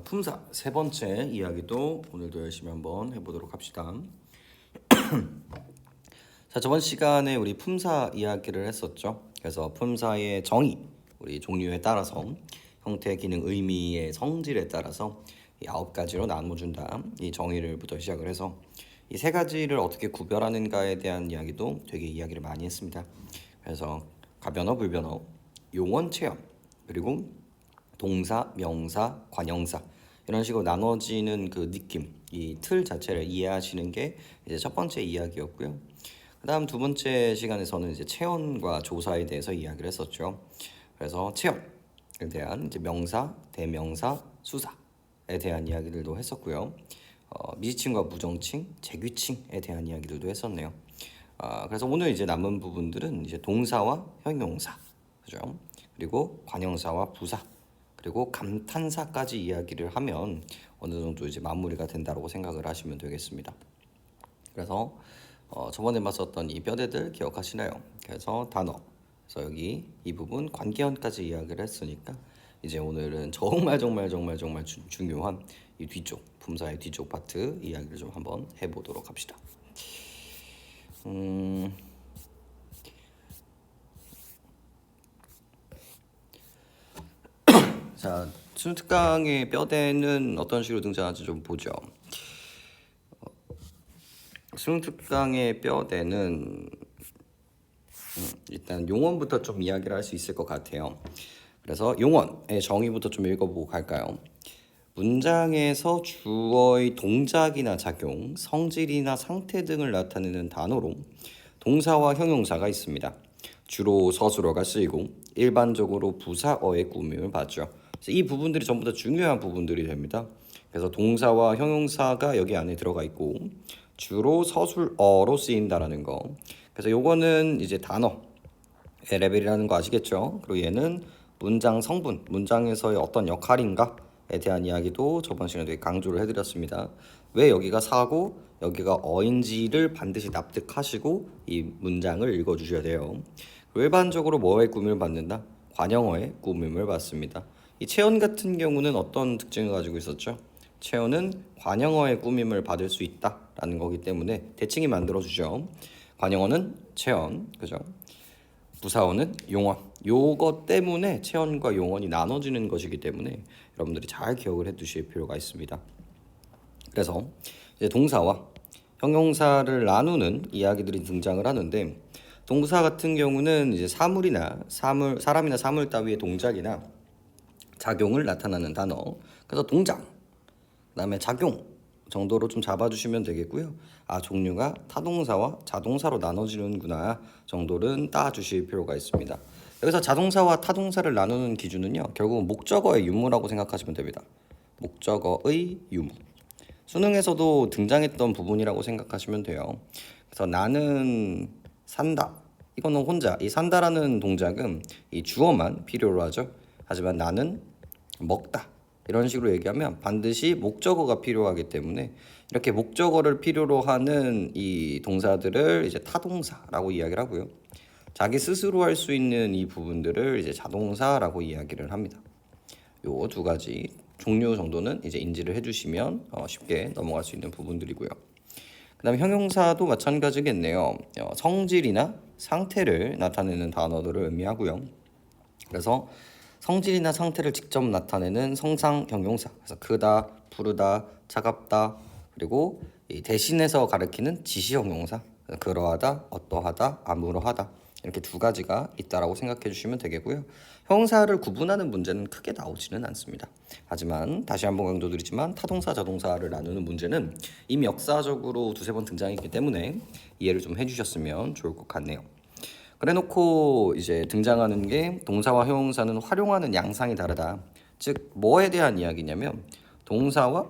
품사 세 번째 이야기도 오늘도 열심히 한번 해보도록 합시다. 저번 시간에 우리 품사 이야기를 했었죠. 그래서 품사의 정의, 우리 종류에 따라서 형태, 기능, 의미의 성질에 따라서 이 9가지로 나눠준다. 이 정의를부터 시작을 해서 이 세 가지를 어떻게 구별하는가에 대한 이야기도 되게 이야기를 많이 했습니다. 그래서 가변어, 불변어, 용언, 체언, 그리고 동사, 명사, 관형사 이런 식으로 나눠지는 그 느낌, 이 틀 자체를 이해하시는 게 이제 첫 번째 이야기였고요. 그다음 두 번째 시간에서는 이제 체언과 조사에 대해서 이야기를 했었죠. 그래서 체언에 대한 이제 명사, 대명사, 수사에 대한 이야기들도 했었고요. 미지칭과 부정칭, 재규칭에 대한 이야기들도 했었네요. 그래서 오늘 이제 남은 부분들은 이제 동사와 형용사, 그죠? 그리고 관형사와 부사, 그리고 감탄사까지 이야기를 하면 어느 정도 이제 마무리가 된다고 생각을 하시면 되겠습니다. 그래서 저번에 봤었던 이 뼈대들 기억하시나요? 그래서 단어, 그래서 여기 이 부분 관계형까지 이야기를 했으니까 이제 오늘은 정말 중요한 이 뒤쪽 품사의 뒤쪽 파트 이야기를 좀 한번 해보도록 합시다. 순특강의 뼈대는 어떤 식으로 등장하는지 좀 보죠. 순특강의 뼈대는 일단 용언부터 좀 이야기를 할 수 있을 것 같아요. 그래서 용언의 정의부터 좀 읽어보고 갈까요? 문장에서 주어의 동작이나 작용, 성질이나 상태 등을 나타내는 단어로 동사와 형용사가 있습니다. 주로 서술어가 쓰이고 일반적으로 부사어의 꾸밈을 받죠. 그래서 이 부분들이 전부 다 중요한 부분들이 됩니다. 그래서 동사와 형용사가 여기 안에 들어가 있고 주로 서술어로 쓰인다라는 거. 그래서 요거는 이제 단어의 레벨이라는 거 아시겠죠? 그리고 얘는 문장 성분, 문장에서의 어떤 역할인가에 대한 이야기도 저번 시간에 되게 강조를 해드렸습니다. 왜 여기가 사고 여기가 어인지를 반드시 납득하시고 이 문장을 읽어주셔야 돼요. 일반적으로 뭐의 꾸밈을 받는다? 관형어의 꾸밈을 받습니다. 이 체언 같은 경우는 어떤 특징을 가지고 있었죠? 체언은 관형어의 꾸밈을 받을 수 있다라는 거기 때문에 대칭이 만들어주죠. 관형어는 체언, 그죠? 부사어는 용언. 요것 때문에 체언과 용언이 나눠지는 것이기 때문에 여러분들이 잘 기억을 해두실 필요가 있습니다. 그래서 이제 동사와 형용사를 나누는 이야기들이 등장을 하는데 동사 같은 경우는 이제 사람이나 사물 따위의 동작이나 작용을 나타나는 단어. 그래서 동작, 그다음에 작용 정도로 좀 잡아주시면 되겠고요. 종류가 타동사와 자동사로 나눠지는구나 정도는 따주실 필요가 있습니다. 여기서 자동사와 타동사를 나누는 기준은요, 결국은 목적어의 유무라고 생각하시면 됩니다. 목적어의 유무. 수능에서도 등장했던 부분이라고 생각하시면 돼요. 그래서 나는 산다. 이거는 혼자, 이 산다라는 동작은 이 주어만 필요로 하죠. 하지만 나는 먹다. 이런 식으로 얘기하면 반드시 목적어가 필요하기 때문에 이렇게 목적어를 필요로 하는 이 동사들을 이제 타동사라고 이야기를 하고요. 자기 스스로 할 수 있는 이 부분들을 이제 자동사라고 이야기를 합니다. 요 두 가지 종류 정도는 이제 인지를 해주시면 쉽게 넘어갈 수 있는 부분들이고요. 그다음 형용사도 마찬가지겠네요. 성질이나 상태를 나타내는 단어들을 의미하고요. 그래서 성질이나 상태를 직접 나타내는 성상 형용사. 그래서 크다, 푸르다, 차갑다, 그리고 대신해서 가리키는 지시 형용사. 그러하다, 어떠하다, 아무러하다. 이렇게 두 가지가 있다라고 생각해 주시면 되겠고요. 형용사를 구분하는 문제는 크게 나오지는 않습니다. 하지만 다시 한번 강조드리지만 타동사, 자동사를 나누는 문제는 이미 역사적으로 두세 번 등장했기 때문에 이해를 좀 해주셨으면 좋을 것 같네요. 그래놓고 이제 등장하는 게 동사와 형용사는 활용하는 양상이 다르다. 즉 뭐에 대한 이야기냐면 동사와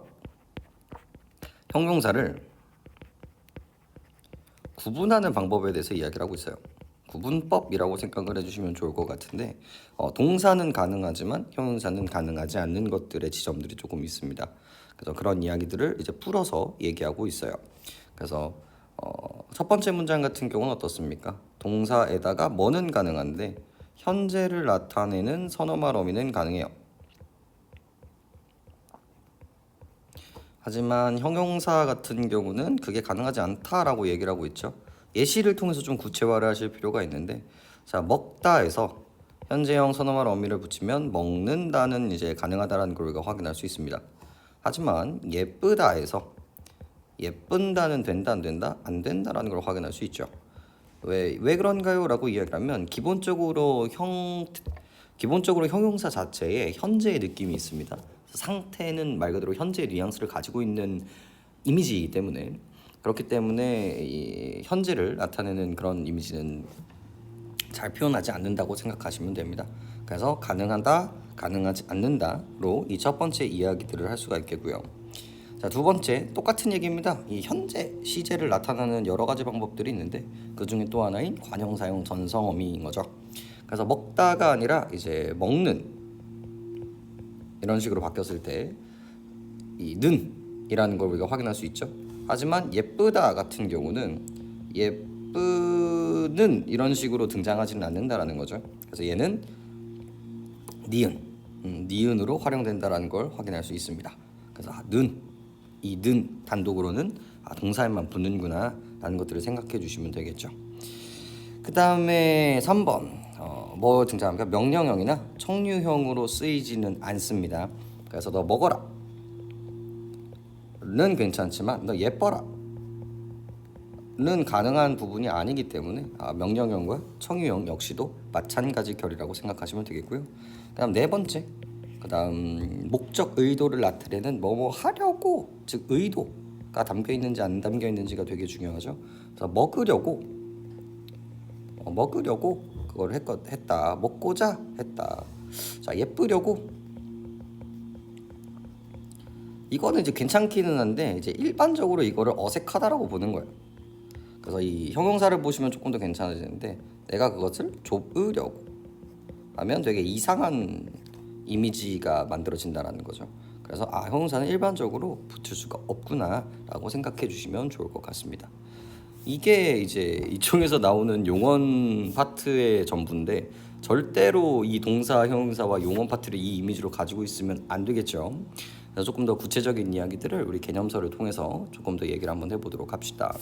형용사를 구분하는 방법에 대해서 이야기를 하고 있어요. 구분법이라고 생각을 해주시면 좋을 것 같은데 동사는 가능하지만 형용사는 가능하지 않는 것들의 지점들이 조금 있습니다. 그래서 그런 이야기들을 이제 풀어서 얘기하고 있어요. 그래서 첫 번째 문장 같은 경우는 어떻습니까? 동사에다가 뭐는 가능한데 현재를 나타내는 선어말 어미는 가능해요. 하지만 형용사 같은 경우는 그게 가능하지 않다라고 얘기를 하고 있죠. 예시를 통해서 좀 구체화를 하실 필요가 있는데, 자, 먹다에서 현재형 선어말 어미를 붙이면 먹는다는 이제 가능하다라는 걸 우리가 확인할 수 있습니다. 하지만 예쁘다에서 예쁜다는 된다 안 된다? 안 된다라는 걸 확인할 수 있죠. 왜 그런가요? 라고 이야기하면 기본적으로 형용사 자체에 현재의 느낌이 있습니다. 상태는 말 그대로 현재의 뉘앙스를 가지고 있는 이미지이기 때문에, 그렇기 때문에 이 현재를 나타내는 그런 이미지는 잘 표현하지 않는다고 생각하시면 됩니다. 그래서 가능하다, 가능하지 않는다로 이 첫 번째 이야기들을 할 수가 있겠고요. 자, 두 번째 똑같은 얘기입니다. 이 현재 시제를 나타내는 여러 가지 방법들이 있는데 그 중에 또 하나인 관형사용 전성어미인 거죠. 그래서 먹다가 아니라 이제 먹는 이런 식으로 바뀌었을 때 이 는이라는 걸 우리가 확인할 수 있죠. 하지만 예쁘다 같은 경우는 예쁘는 이런 식으로 등장하지는 않는다라는 거죠. 그래서 얘는 니은으로 활용된다라는 걸 확인할 수 있습니다. 그래서 이 는 단독으로는 동사에만 붙는구나 라는 것들을 생각해 주시면 되겠죠. 그 다음에 3번 뭐 등장합니까? 명령형이나 청유형으로 쓰이지는 않습니다. 그래서 너 먹어라 는 괜찮지만 너 예뻐라 는 가능한 부분이 아니기 때문에 명령형과 청유형 역시도 마찬가지 결이라고 생각하시면 되겠고요. 그 다음 네 번째, 그 다음 목적 의도를 나타내는 뭐뭐 하려고, 즉 의도가 담겨 있는지 안 담겨 있는지가 되게 중요하죠. 그래서 먹으려고 그걸 했다, 먹고자 했다. 자, 예쁘려고 이거는 이제 괜찮기는 한데 이제 일반적으로 이거를 어색하다라고 보는 거예요. 그래서 이 형용사를 보시면 조금 더 괜찮아지는데, 내가 그것을 좁으려고 하면 되게 이상한 이미지가 만들어진다라는 거죠. 그래서 형용사는 일반적으로 붙일 수가 없구나라고 생각해 주시면 좋을 것 같습니다. 이게 이제 이쪽에서 나오는 용언 파트의 전부인데 절대로 이 동사, 형용사와 용언 파트를 이 이미지로 가지고 있으면 안 되겠죠. 그래서 조금 더 구체적인 이야기들을 우리 개념서를 통해서 조금 더 얘기를 한번 해보도록 합시다.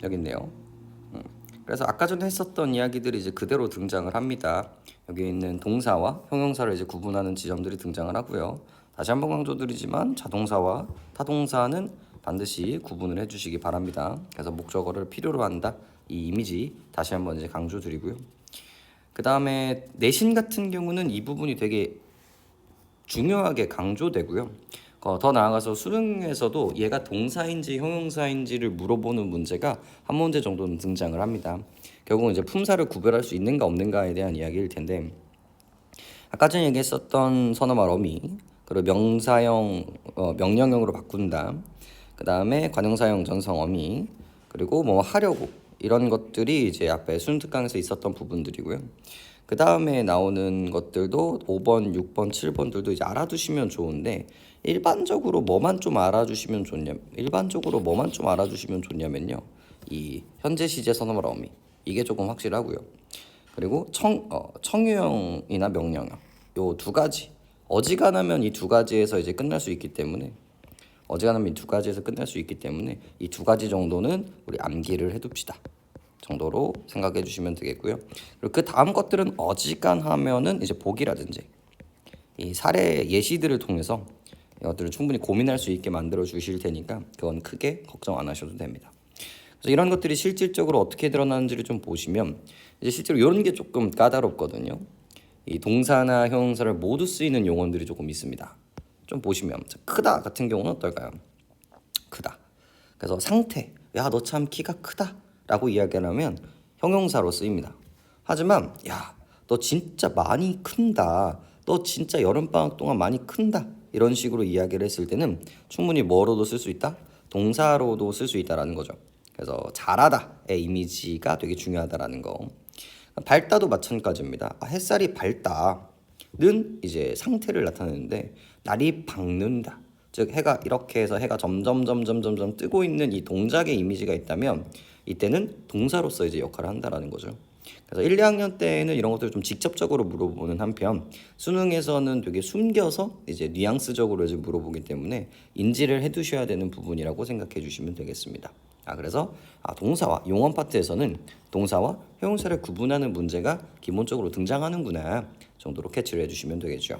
여기 있네요. 그래서 아까 전에 했었던 이야기들이 이제 그대로 등장을 합니다. 여기 있는 동사와 형용사를 이제 구분하는 지점들이 등장을 하고요. 다시 한번 강조드리지만 자동사와 타동사는 반드시 구분을 해주시기 바랍니다. 그래서 목적어를 필요로 한다, 이 이미지 다시 한번 이제 강조드리고요. 그 다음에 내신 같은 경우는 이 부분이 되게 중요하게 강조되고요. 더 나아가서 수능에서도 얘가 동사인지 형용사인지를 물어보는 문제가 한 문제 정도는 등장을 합니다. 결국은 이제 품사를 구별할 수 있는가 없는가에 대한 이야기일 텐데, 아까 전에 얘기했었던 선어말 어미, 그리고 명사형 명령형으로 바꾼다, 그 다음에 관형사형 전성 어미, 그리고 뭐 하려고, 이런 것들이 이제 앞에 수능 특강에서 있었던 부분들이고요. 그 다음에 나오는 것들도 5번, 6번, 7번들도 이제 알아두시면 좋은데, 일반적으로 뭐만 좀 알아주시면 좋냐면요, 이 현재 시제 선어말 어미, 이게 조금 확실하고요. 그리고 청유형이나 명령형, 요 두 가지, 어지간하면 이 두 가지에서 이제 끝날 수 있기 때문에 이 두 가지 정도는 우리 암기를 해둡시다 정도로 생각해 주시면 되겠고요. 그리고 그 다음 것들은 어지간하면은 이제 보기라든지 이 사례 예시들을 통해서 이것들을 충분히 고민할 수 있게 만들어 주실 테니까 그건 크게 걱정 안 하셔도 됩니다. 그래서 이런 것들이 실질적으로 어떻게 드러나는지를 좀 보시면 이제 실제로 이런 게 조금 까다롭거든요. 이 동사나 형용사를 모두 쓰이는 용어들이 조금 있습니다. 좀 보시면 크다 같은 경우는 어떨까요? 크다. 그래서 상태, 야 너 참 키가 크다 라고 이야기하면 형용사로 쓰입니다. 하지만 야 너 진짜 많이 큰다, 너 진짜 여름방학 동안 많이 큰다, 이런 식으로 이야기를 했을 때는 충분히 뭐로도 쓸 수 있다? 동사로도 쓸 수 있다라는 거죠. 그래서 잘하다의 이미지가 되게 중요하다라는 거. 밝다도 마찬가지입니다. 햇살이 밝다는 이제 상태를 나타내는데, 날이 밝는다, 즉 해가 이렇게 해서 해가 점점 뜨고 있는 이 동작의 이미지가 있다면 이때는 동사로서 이제 역할을 한다라는 거죠. 그래서 1, 2학년 때는 이런 것들을 좀 직접적으로 물어보는 한편 수능에서는 되게 숨겨서 이제 뉘앙스적으로 이제 물어보기 때문에 인지를 해두셔야 되는 부분이라고 생각해 주시면 되겠습니다. 그래서 동사와 용언 파트에서는 동사와 형용사를 구분하는 문제가 기본적으로 등장하는구나 정도로 캐치를 해주시면 되겠죠.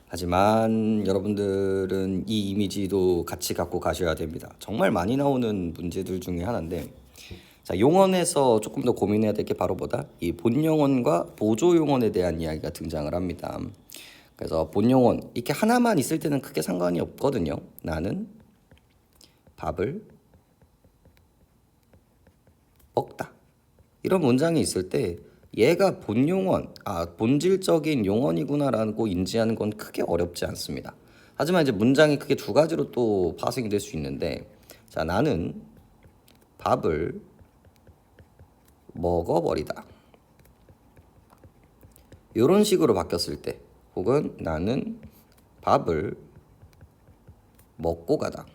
하지만 여러분들은 이 이미지도 같이 갖고 가셔야 됩니다. 정말 많이 나오는 문제들 중에 하나인데, 자, 용언에서 조금 더 고민해야 될 게 바로 뭐다? 이 본용언과 보조용언에 대한 이야기가 등장을 합니다. 그래서 본용언 이렇게 하나만 있을 때는 크게 상관이 없거든요. 나는 밥을 먹다. 이런 문장이 있을 때 얘가 본용언, 본질적인 용언이구나라고 인지하는 건 크게 어렵지 않습니다. 하지만 이제 문장이 크게 두 가지로 또 파생이 될 수 있는데, 자, 나는 밥을 먹어버리다. 이런 식으로 바뀌었을 때, 혹은 나는 밥을 먹고 가다.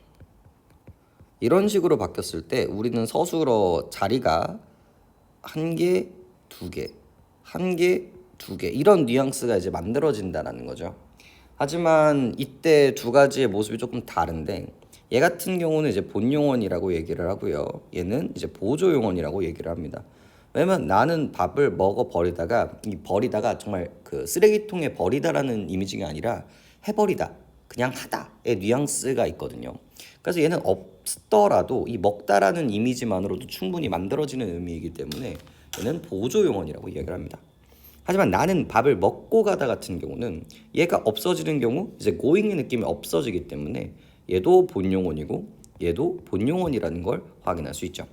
이런 식으로 바뀌었을 때 우리는 서술어 자리가 한 개, 두 개, 한 개, 두 개 이런 뉘앙스가 이제 만들어진다는 거죠. 하지만 이때 두 가지의 모습이 조금 다른데, 얘 같은 경우는 이제 본용언이라고 얘기를 하고요. 얘는 이제 보조용언이라고 얘기를 합니다. 왜냐면 나는 밥을 먹어 버리다가, 이 버리다가 정말 그 쓰레기통에 버리다라는 이미지가 아니라 해버리다, 그냥 하다의 뉘앙스가 있거든요. 그래서 얘는 없더라도 이 먹다라는 이미지만으로도 충분히 만들어지는 의미이기 때문에 얘는 보조용언이라고 이야기를 합니다. 하지만 나는 밥을 먹고 가다 같은 경우는 얘가 없어지는 경우 이제 going의 느낌이 없어지기 때문에 얘도 본용언이고 얘도 본용언이라는 걸 확인할 수 있죠.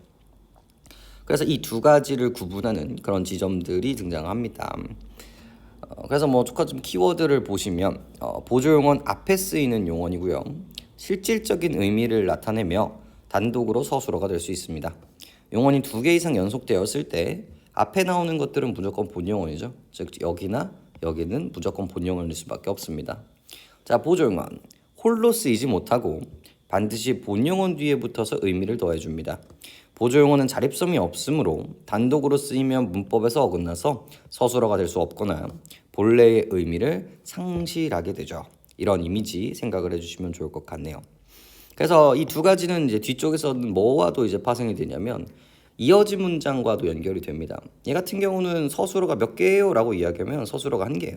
그래서 이 두 가지를 구분하는 그런 지점들이 등장합니다. 그래서 뭐 좀 키워드를 보시면 보조용언 앞에 쓰이는 용언이고요. 실질적인 의미를 나타내며 단독으로 서술어가 될 수 있습니다. 용언이 두 개 이상 연속되었을 때 앞에 나오는 것들은 무조건 본용언이죠. 즉 여기나 여기는 무조건 본용언일 수밖에 없습니다. 자, 보조용언 홀로 쓰이지 못하고 반드시 본용언 뒤에 붙어서 의미를 더해줍니다. 보조용언은 자립성이 없으므로 단독으로 쓰이면 문법에서 어긋나서 서술어가 될 수 없거나 본래의 의미를 상실하게 되죠. 이런 이미지 생각을 해주시면 좋을 것 같네요. 그래서 이 두 가지는 이제 뒤쪽에서는 뭐와도 이제 파생이 되냐면 이어진 문장과도 연결이 됩니다. 얘 같은 경우는 서술어가 몇 개예요? 라고 이야기하면 서술어가 한 개예요.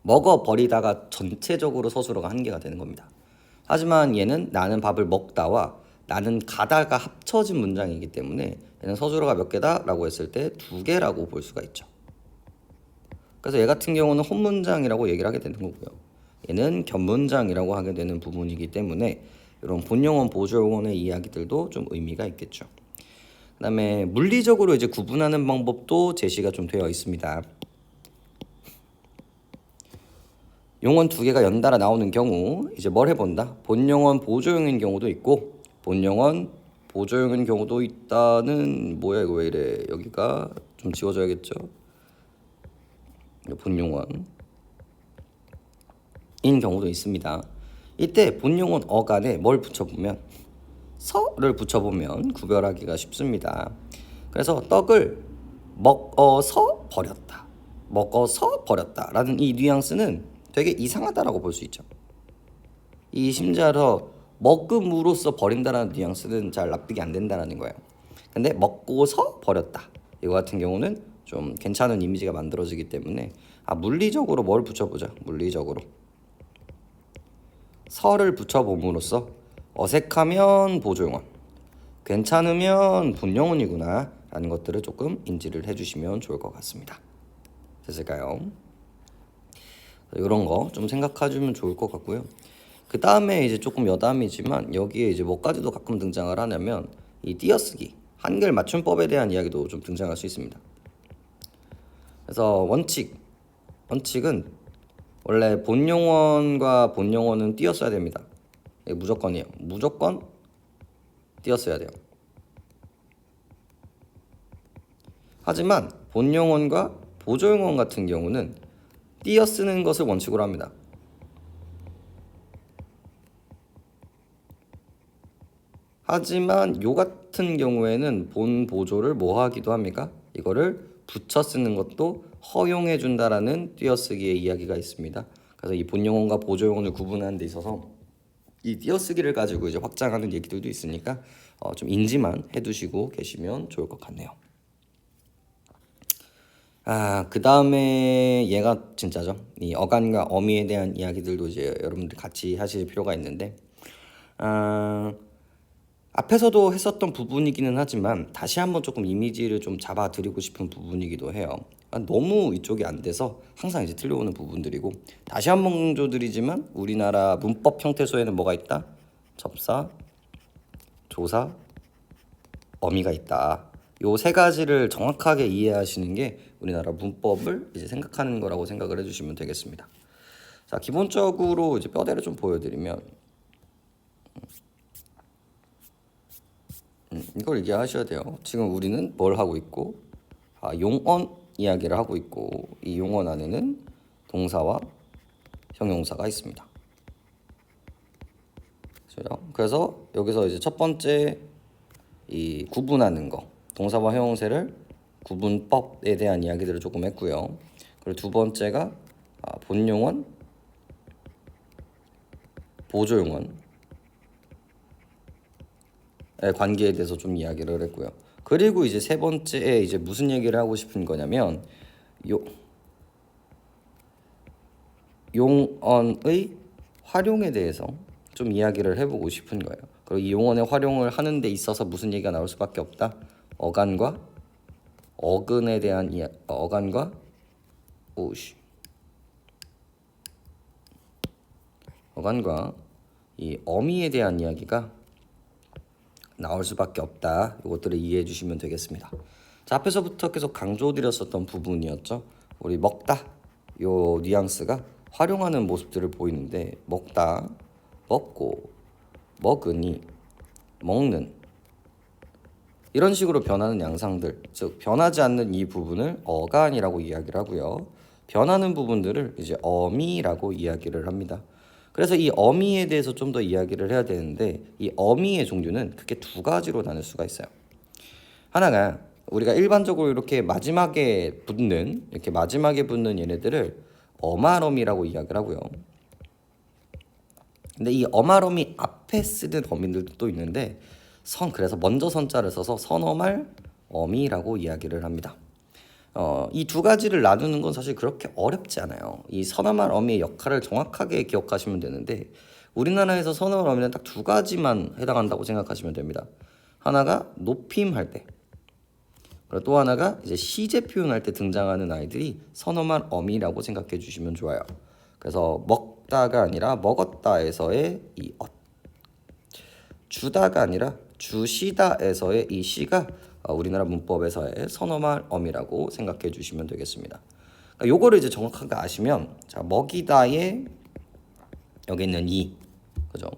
먹어버리다가 전체적으로 서술어가 한 개가 되는 겁니다. 하지만 얘는 나는 밥을 먹다와 나는 가다가 합쳐진 문장이기 때문에 얘는 서술어가 몇 개다? 라고 했을 때 두 개라고 볼 수가 있죠. 그래서 얘 같은 경우는 혼문장이라고 얘기를 하게 되는 거고요. 얘는 겹문장이라고 하게 되는 부분이기 때문에 이런 본용언, 보조용언의 이야기들도 좀 의미가 있겠죠. 그 다음에 물리적으로 이제 구분하는 방법도 제시가 좀 되어 있습니다. 용언 두 개가 연달아 나오는 경우 이제 뭘 해본다? 본용언, 보조용인 경우도 있고 본용언, 보조용인 경우도 있다는, 뭐야 이거 왜 이래, 여기가 좀 지워져야겠죠. 본용언 인 경우도 있습니다. 이때 본용언 어간에 뭘 붙여보면 서를 붙여보면 구별하기가 쉽습니다. 그래서 떡을 먹어서 버렸다, 먹어서 버렸다 라는 이 뉘앙스는 되게 이상하다라고 볼 수 있죠. 이 심지어 먹음으로써 버린다라는 뉘앙스는 잘 납득이 안 된다는 거예요. 근데 먹고서 버렸다, 이거 같은 경우는 좀 괜찮은 이미지가 만들어지기 때문에 물리적으로 뭘 붙여보자. 물리적으로 서를 붙여봄으로써 어색하면 보조용언, 괜찮으면 본용언이구나 라는 것들을 조금 인지를 해주시면 좋을 것 같습니다. 됐을까요? 이런 거 좀 생각해주면 좋을 것 같고요. 그 다음에 이제 조금 여담이지만 여기에 이제 뭐까지도 가끔 등장을 하냐면 이 띄어쓰기, 한글 맞춤법에 대한 이야기도 좀 등장할 수 있습니다. 그래서 원칙은 원래 본용언과 본용언은 띄어써야 됩니다. 이게 무조건이에요. 무조건 띄어써야 돼요. 하지만 본용언과 보조용언 같은 경우는 띄어쓰는 것을 원칙으로 합니다. 하지만 요 같은 경우에는 본 보조를 뭐 하기도 합니까? 이거를 붙여 쓰는 것도 허용해 준다라는 띄어쓰기의 이야기가 있습니다. 그래서 이 본용어과 보조용어를 구분하는 데 있어서 이 띄어쓰기를 가지고 이제 확장하는 얘기들도 있으니까 좀 인지만 해두시고 계시면 좋을 것 같네요. 그 다음에 얘가 진짜죠. 이 어간과 어미에 대한 이야기들도 이제 여러분들 같이 하실 필요가 있는데, 앞에서도 했었던 부분이기는 하지만 다시 한번 조금 이미지를 좀 잡아드리고 싶은 부분이기도 해요. 너무 이쪽이 안 돼서 항상 이제 틀려오는 부분들이고, 다시 한번 강조드리지만 우리나라 문법 형태소에는 뭐가 있다? 접사, 조사, 어미가 있다. 요 세 가지를 정확하게 이해하시는 게 우리나라 문법을 이제 생각하는 거라고 생각을 해주시면 되겠습니다. 자, 기본적으로 이제 뼈대를 좀 보여드리면, 이걸 얘기하셔야 돼요. 지금 우리는 뭘 하고 있고, 용언 이야기를 하고 있고, 이 용언 안에는 동사와 형용사가 있습니다. 그래서 여기서 이제 첫 번째 이 구분하는 거, 동사와 형용사를 구분법에 대한 이야기들을 조금 했고요. 그리고 두 번째가 본용언, 보조용언 관계에 대해서 좀 이야기를 했고요. 그리고 이제 세 번째에 이제 무슨 얘기를 하고 싶은 거냐면 용언의 활용에 대해서 좀 이야기를 해보고 싶은 거예요. 그리고 이 용언의 활용을 하는 데 있어서 무슨 얘기가 나올 수밖에 없다. 어간과 어근에 대한 어간과 이 어미에 대한 이야기가 나올 수밖에 없다. 이것들을 이해해 주시면 되겠습니다. 자, 앞에서부터 계속 강조드렸었던 부분이었죠. 우리 먹다 요 뉘앙스가 활용하는 모습들을 보이는데, 먹다, 먹고, 먹으니, 먹는, 이런 식으로 변하는 양상들, 즉 변하지 않는 이 부분을 어간이라고 이야기를 하고요. 변하는 부분들을 이제 어미라고 이야기를 합니다. 그래서 이 어미에 대해서 좀 더 이야기를 해야 되는데, 이 어미의 종류는 크게 두 가지로 나눌 수가 있어요. 하나가 우리가 일반적으로 이렇게 마지막에 붙는 얘네들을 어말어미라고 이야기를 하고요. 근데 이 어말어미 앞에 쓰는 어미들도 또 있는데, 그래서 먼저 선자를 써서 선어말 어미라고 이야기를 합니다. 이 두 가지를 나누는 건 사실 그렇게 어렵지 않아요. 이 선어말 어미의 역할을 정확하게 기억하시면 되는데, 우리나라에서 선어말 어미는 딱 두 가지만 해당한다고 생각하시면 됩니다. 하나가 높임할 때, 그리고 또 하나가 이제 시제 표현할 때 등장하는 아이들이 선어말 어미라고 생각해 주시면 좋아요. 그래서 먹다가 아니라 먹었다에서의 이 주다가 아니라 주시다에서의 이 시가 우리나라 문법에서의 선어말 어미라고 생각해 주시면 되겠습니다. 그러니까 요거를 이제 정확하게 아시면, 자, 먹이다에 여기 있는 그죠?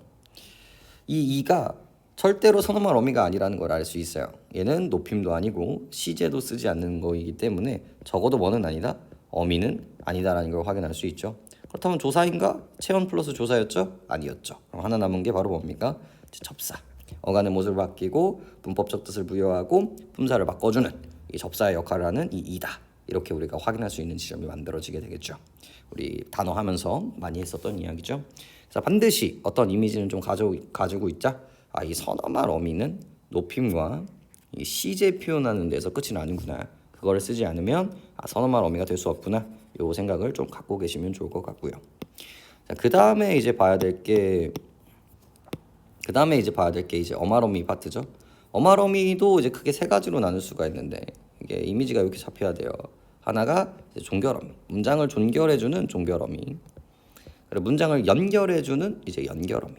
이 이가 절대로 선어말 어미가 아니라는 걸 알 수 있어요. 얘는 높임도 아니고 시제도 쓰지 않는 거이기 때문에 적어도 뭐는 아니다, 어미는 아니다라는 걸 확인할 수 있죠. 그렇다면 조사인가? 체언 플러스 조사였죠? 아니었죠. 그럼 하나 남은 게 바로 뭡니까? 접사. 어간의 모습을 바뀌고 문법적 뜻을 부여하고 품사를 바꿔주는 이 접사의 역할을 하는 이 이다. 이렇게 우리가 확인할 수 있는 지점이 만들어지게 되겠죠. 우리 단어 하면서 많이 했었던 이야기죠. 자, 반드시 어떤 이미지는 좀 가지고 있자. 이 선어말 어미는 높임과 이 시제 표현하는 데서 끝이 나는구나. 그거를 쓰지 않으면 선어말 어미가 될 수 없구나. 요 생각을 좀 갖고 계시면 좋을 것 같고요. 자, 그 다음에 이제 봐야 될 게 이제 어말어미 파트죠. 어말어미도 이제 크게 세 가지로 나눌 수가 있는데, 이게 이미지가 이렇게 잡혀야 돼요. 하나가 이제 종결어미, 문장을 종결해주는 종결어미. 그리고 문장을 연결해주는 이제 연결어미.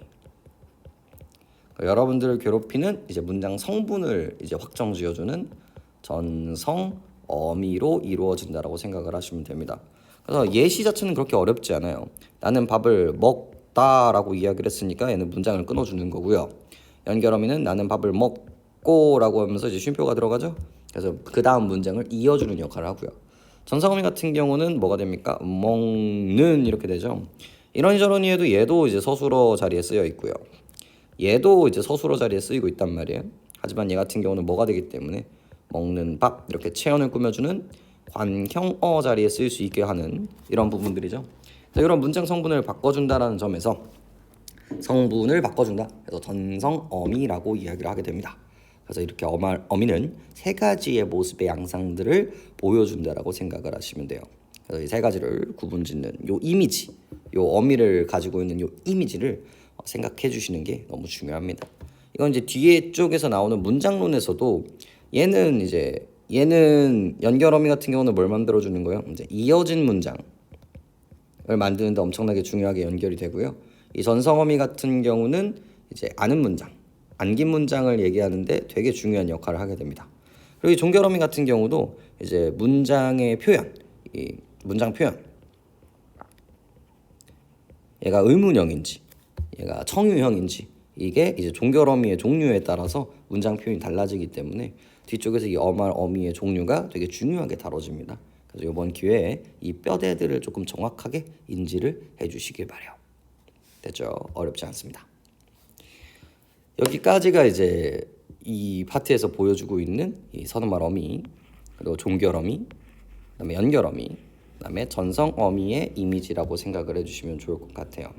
여러분들을 괴롭히는 이제 문장 성분을 이제 확정 지어주는 전성 어미로 이루어진다라고 생각을 하시면 됩니다. 그래서 예시 자체는 그렇게 어렵지 않아요. 나는 밥을 먹다라고 이야기를 했으니까 얘는 문장을 끊어주는 거고요. 연결어미는 나는 밥을 먹고라고 하면서 이제 쉼표가 들어가죠. 그래서 그 다음 문장을 이어주는 역할을 하고요. 전성어미 같은 경우는 뭐가 됩니까? 먹는 이렇게 되죠. 이러니저러니 해도 얘도 이제 서술어 자리에 쓰여 있고요. 얘도 이제 서술어 자리에 쓰이고 있단 말이에요. 하지만 얘 같은 경우는 뭐가 되기 때문에 먹는 밥 이렇게 체언을 꾸며주는 관형어 자리에 쓰일 수 있게 하는 이런 부분들이죠. 자, 이런 문장 성분을 바꿔준다라는 점에서 성분을 바꿔준다. 그래서 전성어미라고 이야기를 하게 됩니다. 그래서 이렇게 어미는 세 가지의 모습의 양상들을 보여준다라고 생각을 하시면 돼요. 그래서 이 세 가지를 구분짓는 요 이미지, 요 어미를 가지고 있는 요 이미지를 생각해 주시는 게 너무 중요합니다. 이건 이제 뒤에 쪽에서 나오는 문장론에서도 얘는 연결어미 같은 경우는 뭘 만들어 주는 거예요? 이제 이어진 문장을 만드는데 엄청나게 중요하게 연결이 되고요. 이 전성어미 같은 경우는 이제 아는 문장, 안긴 문장을 얘기하는데 되게 중요한 역할을 하게 됩니다. 그리고 이 종결어미 같은 경우도 이제 문장의 표현, 이 문장 표현, 얘가 의문형인지, 얘가 청유형인지 이게 이제 종결어미의 종류에 따라서 문장 표현이 달라지기 때문에 뒤쪽에서 이 어말 어미의 종류가 되게 중요하게 다뤄집니다. 그래서 이번 기회에 이 뼈대들을 조금 정확하게 인지를 해주시길 바래요. 됐죠? 어렵지 않습니다. 여기까지가 이제 이 파트에서 보여주고 있는 이 선어말 어미, 그리고 종결어미, 그다음에 연결어미, 그다음에 전성어미의 이미지라고 생각을 해주시면 좋을 것 같아요.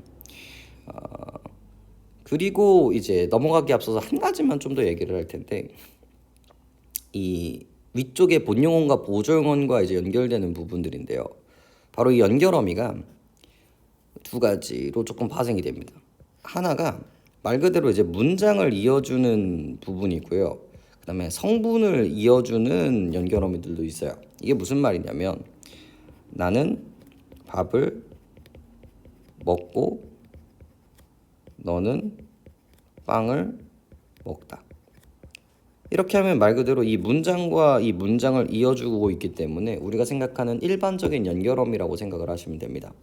그리고 이제 넘어가기 앞서서 한 가지만 좀 더 얘기를 할 텐데, 이 위쪽에 본용어과 보조용어가 이제 연결되는 부분들인데요. 바로 이 연결어미가 두 가지로 조금 파생이 됩니다. 하나가 말 그대로 이제 문장을 이어주는 부분이 있고요. 그다음에 성분을 이어주는 연결어미들도 있어요. 이게 무슨 말이냐면 나는 밥을 먹고 너는 빵을 먹다. 이렇게 하면 말 그대로 이 문장과 이 문장을 이어주고 있기 때문에 우리가 생각하는 일반적인 연결어미라고 생각을 하시면 됩니다.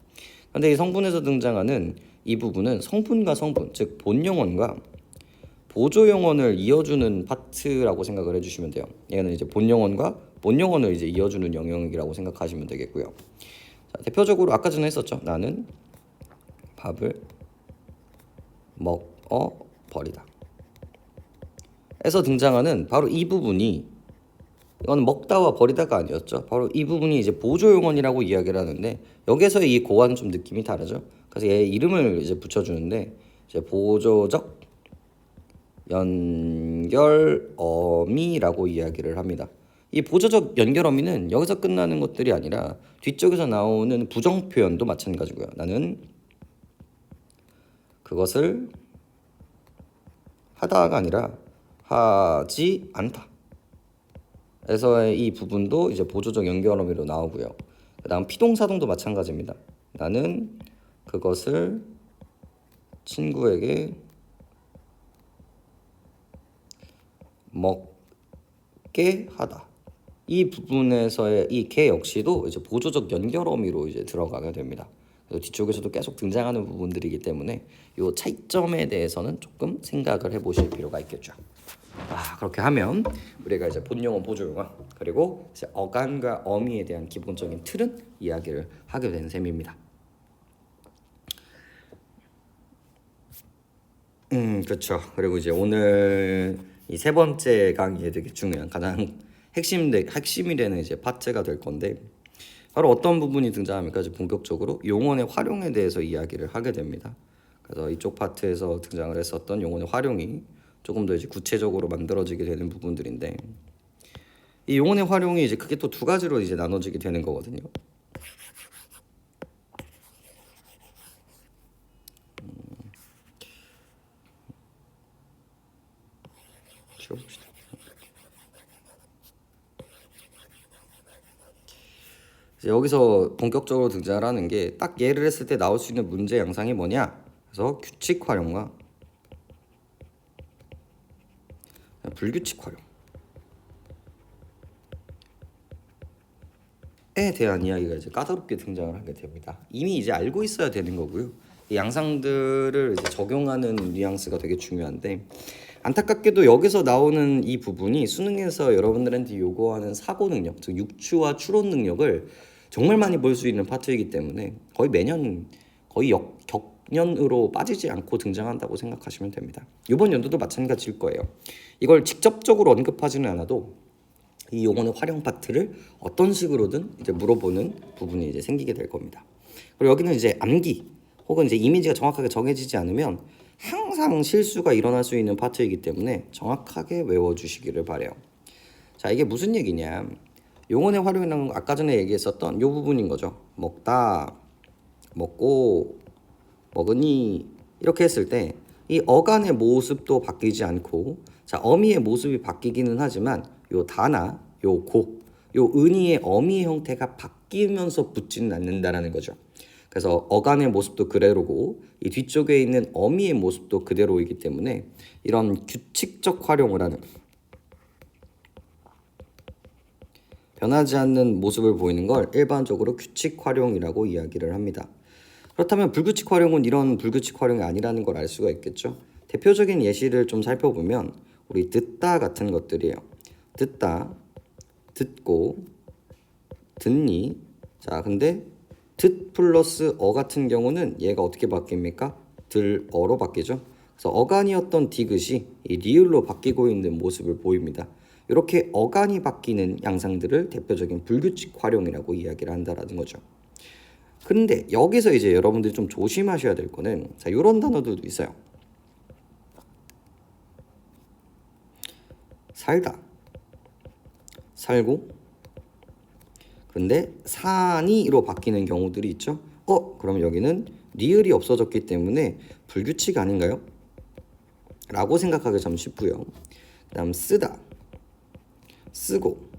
그런데 이 성분에서 등장하는 이 부분은 성분과 성분, 즉 본용언과 보조용언을 이어주는 파트라고 생각을 해주시면 돼요. 얘는 이제 본용언과 본용언을 이제 이어주는 영역이라고 생각하시면 되겠고요. 자, 대표적으로 아까 전에 했었죠. 나는 밥을 먹어 버리다. 에서 등장하는 바로 이 부분이, 이건 먹다와 버리다가 아니었죠. 바로 이 부분이 이제 보조용언이라고 이야기를 하는데 여기서의 이 고와는 좀 느낌이 다르죠. 그래서 얘 이름을 이제 붙여주는데 이제 보조적 연결어미라고 이야기를 합니다. 이 보조적 연결어미는 여기서 끝나는 것들이 아니라 뒤쪽에서 나오는 부정 표현도 마찬가지고요. 나는 그것을 하다가 아니라 하지 않다. 에서의 이 부분도 이제 보조적 연결어미로 나오고요. 그다음 피동사동도 마찬가지입니다. 나는 그것을 친구에게 먹게 하다. 이 부분에서의 이 개 역시도 이제 보조적 연결어미로 이제 들어가게 됩니다. 그래서 뒤쪽에서도 계속 등장하는 부분들이기 때문에 이 차이점에 대해서는 조금 생각을 해보실 필요가 있겠죠. 그렇게 하면 우리가 이제 본용어, 보조용어, 그리고 이제 어간과 어미에 대한 기본적인 틀은 이야기를 하게 된 셈입니다. 그렇죠. 그리고 이제 오늘 이 세 번째 강의에 되게 중요한 가장 핵심이 되는 이제 파트가 될 건데 바로 어떤 부분이 등장합니까? 이제 본격적으로 용언의 활용에 대해서 이야기를 하게 됩니다. 그래서 이쪽 파트에서 등장을 했었던 용언의 활용이 조금 더 이제 구체적으로 만들어지게 되는 부분들인데 이 용언의 활용이 이제 크게 또 두 가지로 이제 나눠지게 되는 거거든요. 지워봅시다. 이제 여기서 본격적으로 등장을 하는 게 딱 예를 했을 때 나올 수 있는 문제 양상이 뭐냐? 그래서 규칙 활용과 불규칙 활용에 대한 이야기가 이제 까다롭게 등장을 하게 됩니다. 이미 이제 알고 있어야 되는 거고요. 이 양상들을 이제 적용하는 뉘앙스가 되게 중요한데 안타깝게도 여기서 나오는 이 부분이 수능에서 여러분들한테 요구하는 사고 능력, 즉 육추와 추론 능력을 정말 많이 볼 수 있는 파트이기 때문에 거의 매년 거의 학년으로 빠지지 않고 등장한다고 생각하시면 됩니다. 이번 연도도 마찬가지일 거예요. 이걸 직접적으로 언급하지는 않아도 이 용어의 활용 파트를 어떤 식으로든 이제 물어보는 부분이 이제 생기게 될 겁니다. 그리고 여기는 이제 암기 혹은 이제 이미지가 정확하게 정해지지 않으면 항상 실수가 일어날 수 있는 파트이기 때문에 정확하게 외워주시기를 바래요. 자, 이게 무슨 얘기냐? 용언의 활용이라는 건 아까 전에 얘기했었던 이 부분인 거죠. 먹다, 먹고, 먹으니 이렇게 했을 때 이 어간의 모습도 바뀌지 않고, 자, 어미의 모습이 바뀌기는 하지만 요 다나 요 고, 요 은이의 어미의 형태가 바뀌면서 붙지는 않는다라는 거죠. 그래서 어간의 모습도 그대로고 이 뒤쪽에 있는 어미의 모습도 그대로이기 때문에 이런 규칙적 활용을 하는, 변하지 않는 모습을 보이는 걸 일반적으로 규칙 활용이라고 이야기를 합니다. 그렇다면 불규칙 활용은 이런 불규칙 활용이 아니라는 걸 알 수가 있겠죠. 대표적인 예시를 좀 살펴보면 우리 듣다 같은 것들이에요. 듣다, 듣고, 듣니. 자, 근데 듣 플러스 어 같은 경우는 얘가 어떻게 바뀝니까? 들어로 바뀌죠. 그래서 어간이었던 디귿이 이 리을로 바뀌고 있는 모습을 보입니다. 이렇게 어간이 바뀌는 양상들을 대표적인 불규칙 활용이라고 이야기를 한다라는 거죠. 근데 여기서 이제 여러분들이 좀 조심하셔야 될 거는, 자, 이런 단어들도 있어요. 살다, 살고, 근데 사니로 바뀌는 경우들이 있죠. 그럼 여기는 리을이 없어졌기 때문에 불규칙 아닌가요? 라고 생각하기 참 쉽고요. 그 다음 쓰다, 쓰고,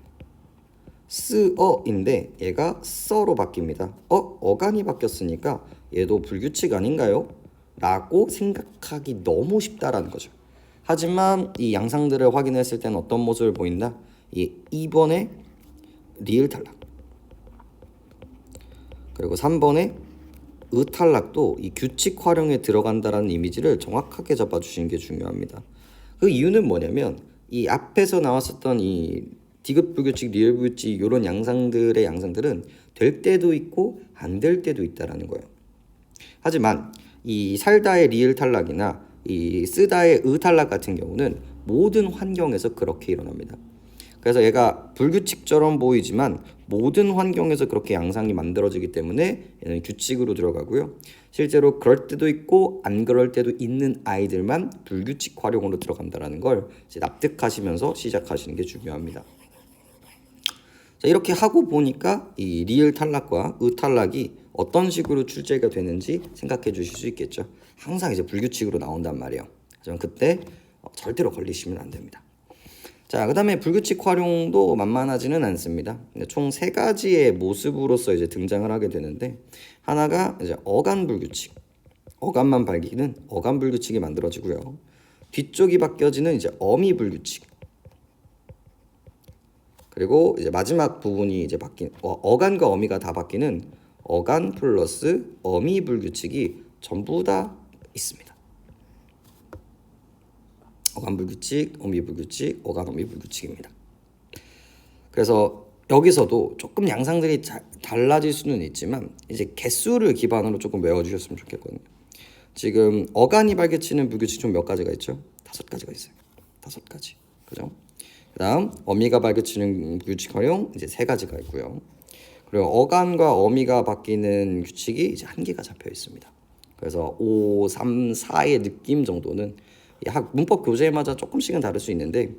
쓰어인데 얘가 써로 바뀝니다. 어간이 바뀌었으니까 얘도 불규칙 아닌가요? 라고 생각하기 너무 쉽다라는 거죠. 하지만 이 양상들을 확인했을 때는 어떤 모습을 보인다? 이 2번에 리을 탈락, 그리고 3번에 의 탈락도 이 규칙 활용에 들어간다라는 이미지를 정확하게 잡아주시는 게 중요합니다. 그 이유는 뭐냐면 이 앞에서 나왔었던 이 디귿 불규칙, 리을 불규칙 이런 양상들은 될 때도 있고 안 될 때도 있다라는 거예요. 하지만 이 살다의 리을 탈락이나 이 쓰다의 의 탈락 같은 경우는 모든 환경에서 그렇게 일어납니다. 그래서 얘가 불규칙처럼 보이지만 모든 환경에서 그렇게 양상이 만들어지기 때문에 얘는 규칙으로 들어가고요. 실제로 그럴 때도 있고 안 그럴 때도 있는 아이들만 불규칙 활용으로 들어간다는 걸 이제 납득하시면서 시작하시는 게 중요합니다. 자, 이렇게 하고 보니까 이 리을 탈락과 의 탈락이 어떤 식으로 출제가 되는지 생각해 주실 수 있겠죠. 항상 이제 불규칙으로 나온단 말이에요. 하지만 그때 절대로 걸리시면 안 됩니다. 자, 그 다음에 불규칙 활용도 만만하지는 않습니다. 총 3가지의 모습으로서 이제 등장을 하게 되는데, 하나가 이제 어간 불규칙, 어간만 밝히는 어간 불규칙이 만들어지고요. 뒤쪽이 바뀌어지는 이제 어미 불규칙, 그리고 이제 마지막 부분이 이제 바뀐 어간과 어미가 다 바뀌는 어간 플러스 어미 불규칙이 전부 다 있습니다. 어간 불규칙, 어미 불규칙, 어간 어미 불규칙입니다. 그래서 여기서도 조금 양상들이 달라질 수는 있지만 이제 개수를 기반으로 조금 외워주셨으면 좋겠거든요. 지금 어간이 발견치는 불규칙 총 몇 가지가 있죠? 5가지가 있어요. 5가지. 그죠? 그다음 어미가 발견치는 규칙 활용 이제 3가지가 있고요. 그리고 어간과 어미가 바뀌는 규칙이 이제 1개가 잡혀 있습니다. 그래서 5, 3, 4의 느낌 정도는 문법 교재마다 조금씩은 다를 수 있는데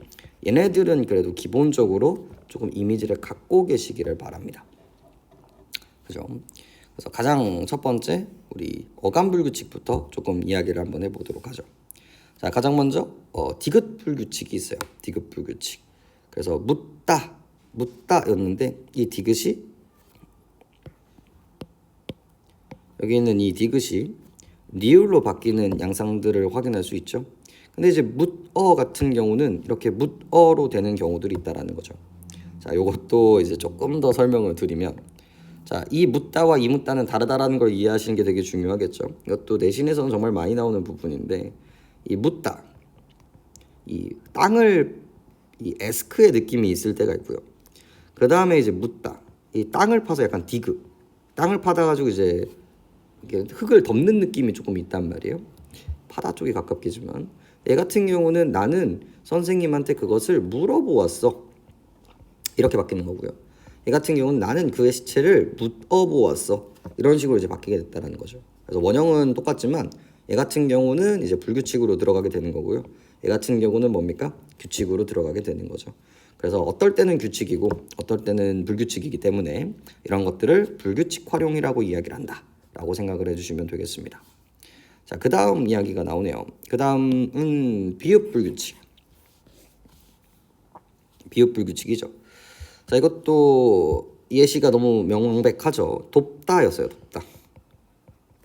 얘네들은 그래도 기본적으로 조금 이미지를 갖고 계시기를 바랍니다. 그죠? 그래서 가장 첫 번째 우리 어간 불규칙부터 조금 이야기를 한번 해보도록 하죠. 자, 가장 먼저 디귿 불규칙이 있어요. 디귿 불규칙. 그래서 묻다였는데 이 디귿이 여기 있는 이 디귿이 리을로 바뀌는 양상들을 확인할 수 있죠. 근데 이제 묻어 같은 경우는 이렇게 묻어로 되는 경우들이 있다라는 거죠. 자, 요것도 이제 조금 더 설명을 드리면, 자, 이 묻다와 이 묻다는 다르다라는 걸 이해하시는 게 되게 중요하겠죠. 이것도 내신에서는 정말 많이 나오는 부분인데, 이 묻다, 이 땅을 이 에스크의 느낌이 있을 때가 있고요. 그 다음에 이제 묻다, 이 땅을 파서 약간 디귿, 땅을 파다 가지고 이제 이게 흙을 덮는 느낌이 조금 있단 말이에요. 바다 쪽에 가깝겠지만 얘 같은 경우는 나는 선생님한테 그것을 물어보았어. 이렇게 바뀌는 거고요. 얘 같은 경우는 나는 그의 시체를 묻어보았어. 이런 식으로 이제 바뀌게 됐다는 거죠. 그래서 원형은 똑같지만 얘 같은 경우는 이제 불규칙으로 들어가게 되는 거고요. 얘 같은 경우는 뭡니까? 규칙으로 들어가게 되는 거죠. 그래서 어떨 때는 규칙이고 어떨 때는 불규칙이기 때문에 이런 것들을 불규칙 활용이라고 이야기를 한다 라고 생각을 해주시면 되겠습니다. 자, 그 다음 이야기가 나오네요. 그 다음은 비읍 불규칙. 비읍 불규칙이죠. 자, 이것도 예시가 너무 명백하죠. 돕다였어요. 돕다.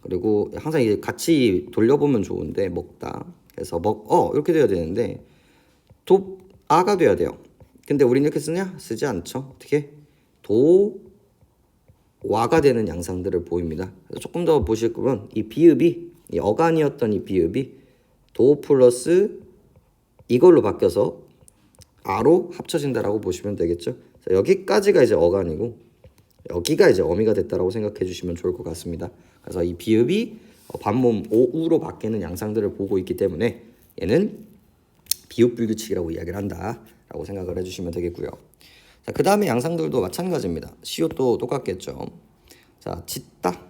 그리고 항상 이제 같이 돌려보면 좋은데 먹다. 그래서 이렇게 돼야 되는데 돕아가 돼야 돼요. 근데 우리는 이렇게 쓰냐? 쓰지 않죠. 어떻게? 도와가 되는 양상들을 보입니다. 그래서 조금 더 보실 거면 이 비읍이 이 어간이었던 이 비읍이 도 플러스 이걸로 바뀌어서 아로 합쳐진다라고 보시면 되겠죠. 자, 여기까지가 이제 어간이고 여기가 이제 어미가 됐다라고 생각해 주시면 좋을 것 같습니다. 그래서 이 비읍이 반몸 오우로 바뀌는 양상들을 보고 있기 때문에 얘는 비읍 불규칙이라고 이야기를 한다라고 생각을 해주시면 되겠고요. 자, 그 다음에 양상들도 마찬가지입니다. 시옷도 똑같겠죠. 자, 짓다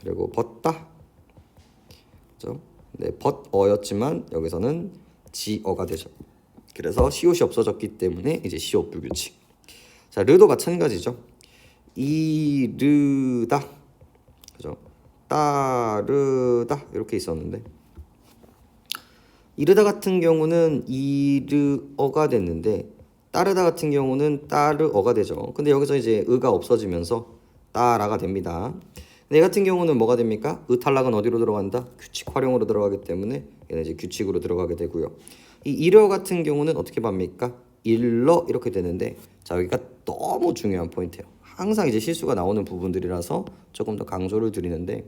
그리고 벗다. 그죠? 네, 벗어였지만 여기서는 지어가 되죠. 그래서 시옷이 없어졌기 때문에 이제 시옷 불규칙. 자, 르도 마찬가지죠. 이르다, 그죠? 따르다 이렇게 있었는데 이르다 같은 경우는 이르어가 됐는데 따르다 같은 경우는 따르어가 되죠. 근데 여기서 이제 의가 없어지면서 따라가 됩니다. 근데 얘 같은 경우는 뭐가 됩니까? 의 탈락은 어디로 들어간다? 규칙 활용으로 들어가기 때문에 얘는 이제 규칙으로 들어가게 되고요. 이 이러 같은 경우는 어떻게 봅니까? 일러 이렇게 되는데 자, 여기가 너무 중요한 포인트예요. 항상 이제 실수가 나오는 부분들이라서 조금 더 강조를 드리는데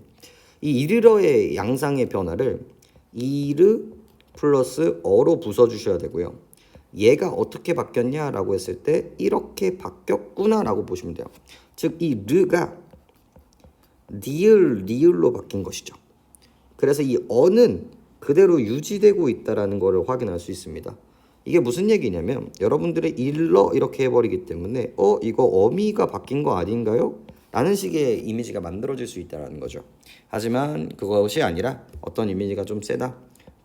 이 이르러의 양상의 변화를 이르 플러스 어로 부숴주셔야 되고요. 얘가 어떻게 바뀌었냐라고 했을 때 이렇게 바뀌었구나라고 보시면 돼요. 즉 이 르가 리을로 바뀐 것이죠. 그래서 이 어는 그대로 유지되고 있다라는 것을 확인할 수 있습니다. 이게 무슨 얘기냐면 여러분들의 일러 이렇게 해버리기 때문에 이거 어미가 바뀐 거 아닌가요? 라는 식의 이미지가 만들어질 수 있다는 거죠. 하지만 그것이 아니라 어떤 이미지가 좀 세다.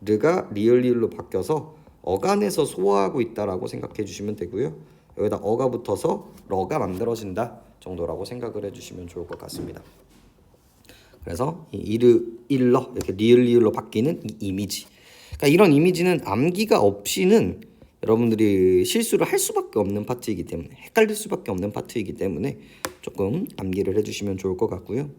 르가 리을로 바뀌어서 어간에서 소화하고 있다라고 생각해 주시면 되고요. 여기다 어가 붙어서 러가 만들어진다 정도라고 생각을 해주시면 좋을 것 같습니다. 그래서 이 일러 이렇게 리을로 바뀌는 이 이미지. 그러니까 이런 이미지는 암기가 없이는 여러분들이 실수를 할 수밖에 없는 파트이기 때문에 헷갈릴 수밖에 없는 파트이기 때문에 조금 암기를 해주시면 좋을 것 같고요.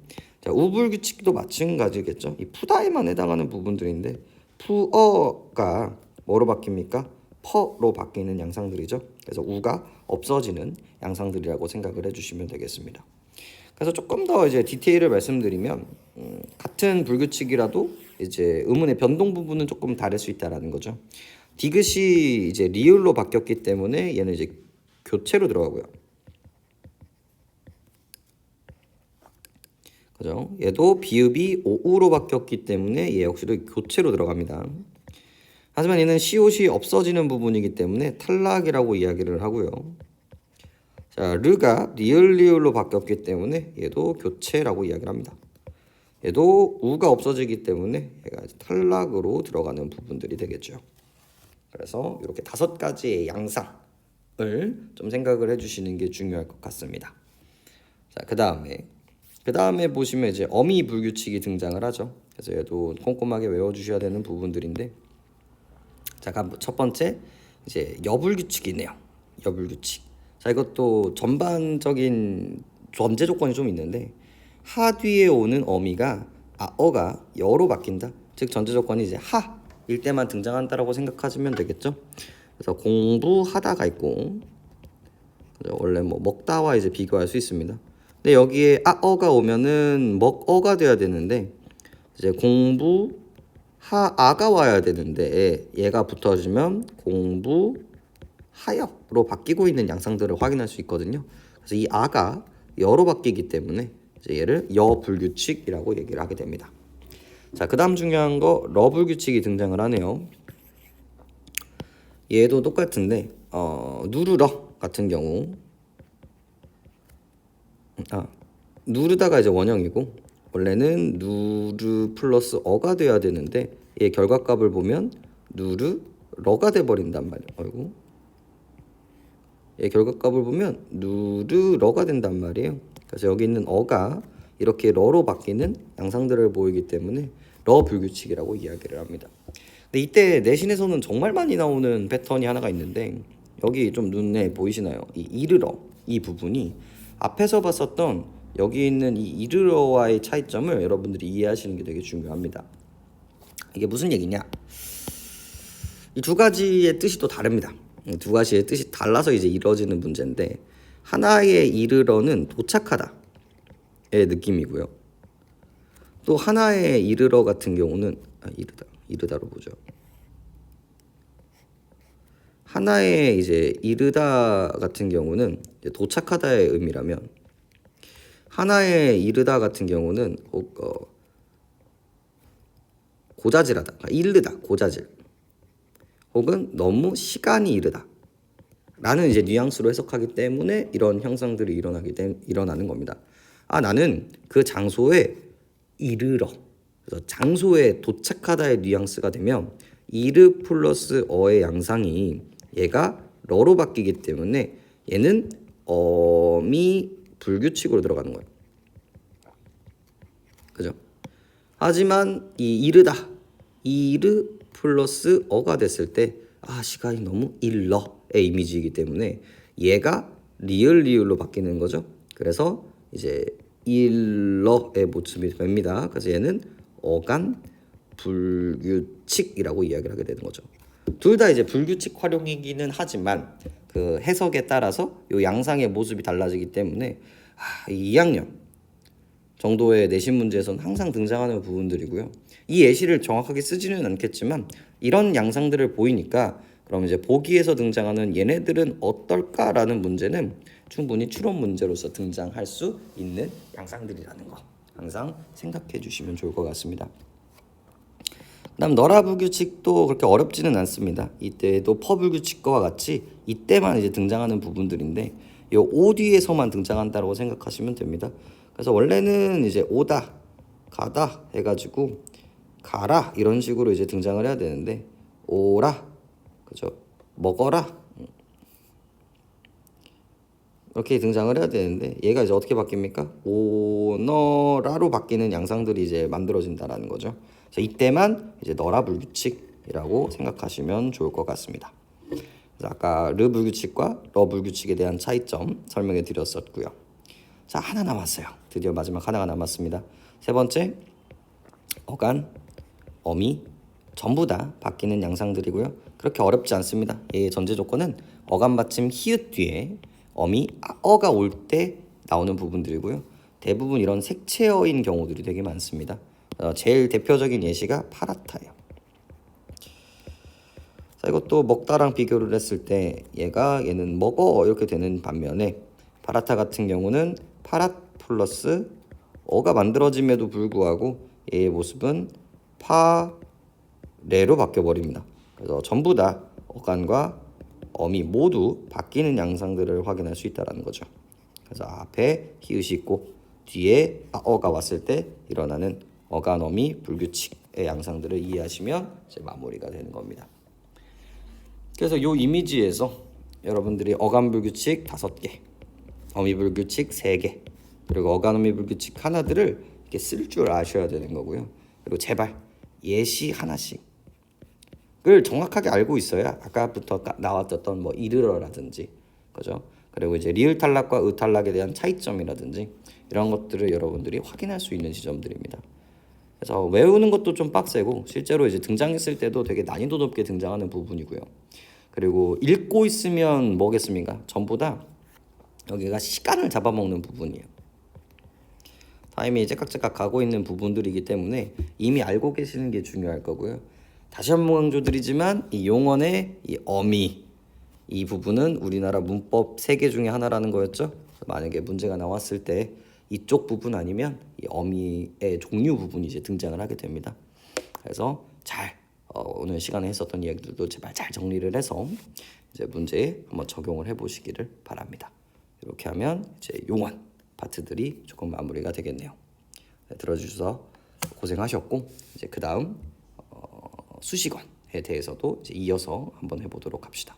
자, 우불규칙도 마찬가지겠죠. 이 푸다에만 해당하는 부분들인데 푸어가 뭐로 바뀝니까? 퍼로 바뀌는 양상들이죠. 그래서 우가 없어지는 양상들이라고 생각을 해주시면 되겠습니다. 그래서 조금 더 이제 디테일을 말씀드리면 같은 불규칙이라도 이제 의문의 변동 부분은 조금 다를 수 있다라는 거죠. 디귿이 이제 리을로 바뀌었기 때문에 얘는 이제 교체로 들어가고요. 그죠? 얘도 비읍이 오우로 바뀌었기 때문에 얘 역시도 교체로 들어갑니다. 하지만 얘는 시옷이 없어지는 부분이기 때문에 탈락이라고 이야기를 하고요. 자, 르가 리을로 바뀌었기 때문에 얘도 교체라고 이야기를 합니다. 얘도 우가 없어지기 때문에 얘가 탈락으로 들어가는 부분들이 되겠죠. 그래서 이렇게 5가지의 양상을 좀 생각을 해주시는 게 중요할 것 같습니다. 자, 그 다음에 보시면 이제 어미 불규칙이 등장을 하죠. 그래서 얘도 꼼꼼하게 외워주셔야 되는 부분들인데, 자, 첫 번째 이제 여불규칙이네요. 여불규칙. 자, 이것도 전반적인 전제 조건이 좀 있는데 하 뒤에 오는 어미가 어가 여로 바뀐다. 즉 전제 조건이 이제 하일 때만 등장한다라고 생각하시면 되겠죠. 그래서 공부하다가 있고 원래 뭐 먹다와 이제 비교할 수 있습니다. 근데 여기에 어가 오면은 먹어가 돼야 되는데 이제 공부하아가 와야 되는데 얘가 붙어지면 공부하여로 바뀌고 있는 양상들을 확인할 수 있거든요. 그래서 이 아가 여로 바뀌기 때문에 이제 얘를 여불규칙이라고 얘기를 하게 됩니다. 자, 그다음 중요한 거 러불규칙이 등장을 하네요. 얘도 똑같은데 누르러 같은 경우 누르다가 이제 원형이고 원래는 누르 플러스 어가 돼야 되는데 얘 결과값을 보면 누르러가 돼 버린단 말이에요. 아이고. 얘 결과값을 보면 누르러가 된단 말이에요. 그래서 여기 있는 어가 이렇게 러로 바뀌는 양상들을 보이기 때문에 러 불규칙이라고 이야기를 합니다. 근데 이때 내신에서는 정말 많이 나오는 패턴이 하나가 있는데 여기 좀 눈에 보이시나요? 이 이르러 이 부분이 앞에서 봤었던 여기 있는 이 이르러와의 차이점을 여러분들이 이해하시는 게 되게 중요합니다. 이게 무슨 얘기냐? 이 두 가지의 뜻이 또 다릅니다. 두 가지의 뜻이 달라서 이제 이루어지는 문제인데 하나의 이르러는 도착하다의 느낌이고요. 또 하나의 이르러 같은 경우는 이르다로 보죠. 하나의 이제 이르다 같은 경우는 이제 도착하다의 의미라면 하나의 이르다 같은 경우는 고자질하다, 이르다, 고자질, 혹은 너무 시간이 이르다 라는 이제 뉘앙스로 해석하기 때문에 이런 형상들이 일어나는 겁니다. 나는 그 장소에 이르러, 그래서 장소에 도착하다의 뉘앙스가 되면 이르 플러스 어의 양상이 얘가 러로 바뀌기 때문에 얘는 어미 불규칙으로 들어가는 거예요. 그죠? 하지만 이 이르다, 이르 플러스 어가 됐을 때 시간이 너무 일러의 이미지이기 때문에 얘가 리을로 바뀌는 거죠. 그래서 이제 일러의 모습이 됩니다. 그래서 얘는 어간 불규칙이라고 이야기를 하게 되는 거죠. 둘 다 이제 불규칙 활용이기는 하지만 그 해석에 따라서 이 양상의 모습이 달라지기 때문에 2학년 정도의 내신 문제에서는 항상 등장하는 부분들이고요. 이 예시를 정확하게 쓰지는 않겠지만 이런 양상들을 보이니까 그럼 이제 보기에서 등장하는 얘네들은 어떨까라는 문제는 충분히 추론 문제로서 등장할 수 있는 양상들이라는 거 항상 생각해 주시면 좋을 것 같습니다. 그다음 너라 불규칙도 그렇게 어렵지는 않습니다. 이때도 퍼 불규칙과 같이 이때만 이제 등장하는 부분들인데 이 오 뒤에서만 등장한다고 생각하시면 됩니다. 그래서 원래는 이제 오다, 가다 해가지고 가라 이런 식으로 이제 등장을 해야 되는데 오라, 그죠? 먹어라 이렇게 등장을 해야 되는데 얘가 이제 어떻게 바뀝니까? 오너라로 바뀌는 양상들이 이제 만들어진다라는 거죠. 그래서 이때만 이제 너라 불규칙이라고 생각하시면 좋을 것 같습니다. 그래서 아까 르 불규칙과 러 불규칙에 대한 차이점 설명해 드렸었고요. 자, 하나 남았어요. 드디어 마지막 하나가 남았습니다. 세 번째, 어간, 어미 전부 다 바뀌는 양상들이고요. 그렇게 어렵지 않습니다. 얘의 전제 조건은 어간 받침 히읗 뒤에 어미 어가 올 때 나오는 부분들이고요. 대부분 이런 색채어인 경우들이 되게 많습니다. 제일 대표적인 예시가 파라타예요. 자, 이것도 먹다랑 비교를 했을 때 얘는 먹어 이렇게 되는 반면에 파라타 같은 경우는 파랏 플러스 어가 만들어짐에도 불구하고 얘의 모습은 파레로 바뀌어버립니다. 그래서 전부 다 어간과 어미 모두 바뀌는 양상들을 확인할 수 있다는 거죠. 그래서 앞에 히읗이 있고 뒤에 어가 왔을 때 일어나는 어간 어미 불규칙의 양상들을 이해하시면 이제 마무리가 되는 겁니다. 그래서 이 이미지에서 여러분들이 어간 불규칙 5개, 어미 불규칙 3개, 그리고 어간 어미 불규칙 하나들을 이렇게 쓸 줄 아셔야 되는 거고요. 그리고 제발 예시 하나씩을 정확하게 알고 있어야 아까부터 나왔던 뭐 이르러라든지, 그죠? 그리고 이제 리을 탈락과 의 탈락에 대한 차이점이라든지 이런 것들을 여러분들이 확인할 수 있는 지점들입니다. 그래서 외우는 것도 좀 빡세고 실제로 이제 등장했을 때도 되게 난이도 높게 등장하는 부분이고요. 그리고 읽고 있으면 뭐겠습니까? 전부 다 여기가 시간을 잡아먹는 부분이에요. 타임이 째깍째깍 가고 있는 부분들이기 때문에 이미 알고 계시는 게 중요할 거고요. 다시 한번 강조드리지만 이 용언의 이 어미 이 부분은 우리나라 문법 3개 중에 하나라는 거였죠. 만약에 문제가 나왔을 때 이쪽 부분 아니면 이 어미의 종류 부분이 이제 등장을 하게 됩니다. 그래서 잘 오늘 시간에 했었던 이야기들도 제발 잘 정리를 해서 이제 문제에 한번 적용을 해보시기를 바랍니다. 이렇게 하면 이제 용언 파트들이 조금 마무리가 되겠네요. 네, 들어주셔서 고생하셨고 이제 그 다음 수식어에 대해서도 이제 이어서 한번 해보도록 합시다.